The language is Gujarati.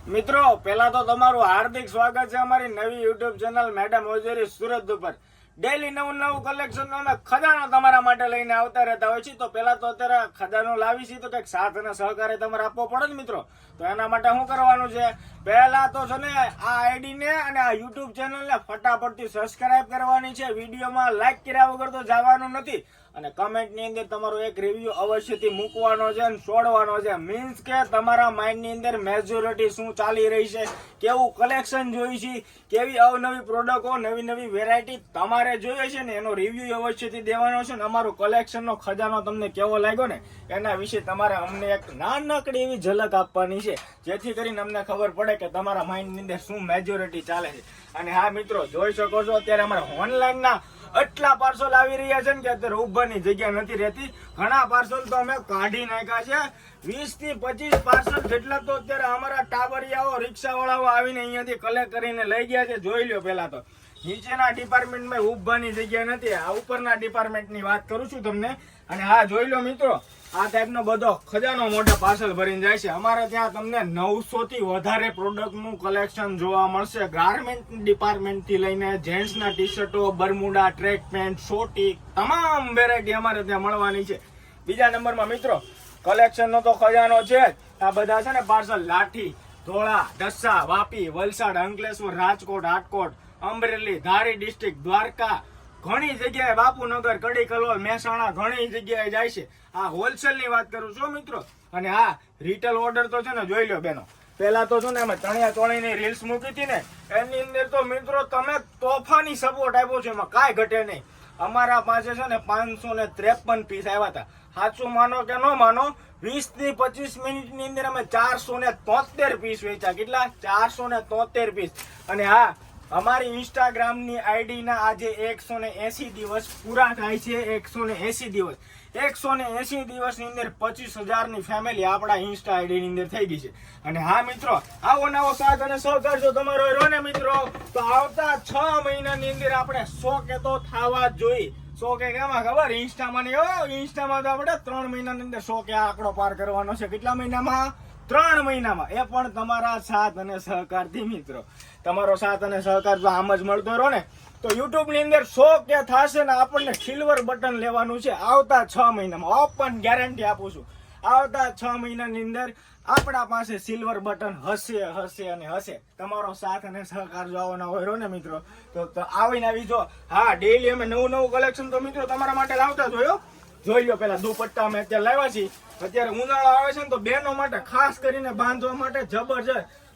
મિત્રો પહેલા તો તમારું હાર્દિક સ્વાગત છે અમારી નવી યુટ્યુબ ચેનલ મેડમ ઓઝેરી સુરત ઉપર. ડેલી નવું નવું કલેક્શન અમે ખજાનો તમારા માટે લઈને આવતા રહેતા હોય છે. તો પહેલા તો અત્યારે ખજાનો લાવી છે તો કંઈક સાથ અને સહકાર તમારે આપવો પડે ને મિત્રો. તો એના માટે શું કરવાનું છે, પહેલા તો છે ને આ આઈડી ને અને આ યુટ્યુબ ચેનલ ને ફટાફટથી સબસ્ક્રાઇબ કરવાની છે. વિડીયોમાં લાઈક કર્યા વગર તો જવાનું નથી અને કમેન્ટ ની અંદર તમારો એક રિવ્યુ અવશ્યથી મૂકવાનો છે અને છોડવાનો છે. મીન્સ કે તમારા માઇન્ડ ની અંદર મેજોરિટી શું ચાલી રહી છે, કેવું કલેક્શન જોઈ છે, કેવી અવનવી પ્રોડક્ટો, નવી નવી વેરાયટી તમારે જોઈએ છે ને એનો રિવ્યુ અવશ્યથી દેવાનો છે. ને અમારું કલેક્શન નો ખજાનો તમને કેવો લાગ્યો ને એના વિશે તમારે અમને એક નાનકડી એવી ઝલક આપવાની છે, જેથી કરીને અમને ખબર પડે કે તમારા માઇન્ડ ની અંદર શું મેજોરિટી ચાલે છે. અને હા મિત્રો, જોઈ શકો છો અત્યારે અમારા ઓનલાઈન ના એટલા પાર્સલ આવી રહ્યા છે ને કે અત્યારે ઉભવાની જગ્યા નથી રહેતી. ઘણા પાર્સલ તો અમે કાઢી નાખ્યા છે. 20 થી 25 પાર્સલ જેટલા તો અત્યારે અમારા ટાબરિયાઓ, રિક્ષાવાળાઓ આવીને અહીંયાથી કલેક્ટ કરીને લઈ ગયા છે. જોઈ લો, પેલા તો નીચેના ડિપાર્ટમેન્ટમાં ઉભવાની જગ્યા નથી. આ ઉપરના ડિપાર્ટમેન્ટની વાત કરું છું તમને. અને હા, જોઈ લો મિત્રો, આ ટાઈપનો બધો ખજાનો મોટા પાર્સલ ભરીને જાય છે. અમારે ત્યાં તમને 900 થી વધારે પ્રોડક્ટનું કલેક્શન જોવા મળશે. ગાર્મેન્ટ ડિપાર્ટમેન્ટ થી લઈને જેન્ટ્સના ટી શર્ટો, બરમુડા, ટ્રેક પેન્ટ, શોર્ટી, તમામ વેરાયટી અમારે ત્યાં મળવાની છે. બીજા નંબરમાં મિત્રો, કલેક્શન નો તો ખજાનો છે જ. આ બધા છે ને પાર્સલ લાઠી, ધોળા, ઢસા, વાપી, વલસાડ, અંકલેશ્વર, રાજકોટ, હાટકોટ, અમરેલી, ધારી ડિસ્ટ્રિક્ટ, દ્વારકા, ઘણી જગ્યાએ, બાપુનગર, કડી કલોલ, મહેસાણા, ઘણી જગ્યાએ જાય છે. આ હોલસેલ ની વાત કરું છું મિત્રો. અને હા, રિટેલ ઓર્ડર તો છે ને જોઈ લો બેનો. પેલા તો છે ને અમે ચણિયા ચોળીની રીલ્સ મૂકી હતી ને, એની અંદર તો મિત્રો તમે તોફાની સપોર્ટ આપ્યો છે, એમાં કાંઈ ઘટે નહીં. અમારા પાસે છે ને 553 પીસ આવ્યા હતા. સાચું માનો કે ન માનો, 20 થી 25 મિનિટની અંદર અમે 473 પીસ વેચ્યા. કેટલા? 473 પીસ. અને હા, અમારી ઇન્સ્ટાગ્રામની આઈડી ના આજે 180 દિવસ પૂરા થાય છે. 180 દિવસ 180 દિવસની અંદર 25,000 ની ફેમિલી આપણા ઇન્સ્ટા આઈડી ની અંદર થઈ ગઈ છે. અને હા મિત્રો, આવો નવો સાથ અને સહકાર જો તમારો રહ્યો ને મિત્રો, તો આવતા 6 મહિનાની અંદર આપણે 100 કે તો થવા જ જોઈએ. 100 કે કેમાં ખબર? ઇન્સ્ટામાં નહીં. ઇન્સ્ટામાં તો આપણે 3 મહિનાની અંદર 100 કે આંકડો પાર કરવાનો છે. કેટલા મહિનામાં? 3 મહિનામાં. એ પણ તમારા સાથ અને સહકારથી મિત્રો. તમારો સાથ અને સહકાર જો આમ જ મળતો રહો ને તો યુટ્યુબ ની અંદર 100 કે થશે ને આપણને સિલ્વર બટન લેવાનું છે આવતા 6 મહિનામાં. ઓપન ગેરંટી આપું છું, આવતા 6 મહિનાની અંદર આપણા પાસે સિલ્વર બટન હશે હશે અને હશે. તમારો સાથ અને સહકાર જો આવવાના હોય ને મિત્રો, તો આવીને આવી જો. હા, ડેઈલી અમે નવું નવું કલેક્શન તો મિત્રો તમારા માટે લાવતા જોયો. જોઈ લો, પેલા દુપટ્ટા અમે અત્યારે લાવ્યા છીએ. અત્યારે ઉનાળો આવે છે ને તો બહેનો માટે ખાસ કરીને બાંધવા માટે જબરજસ્ત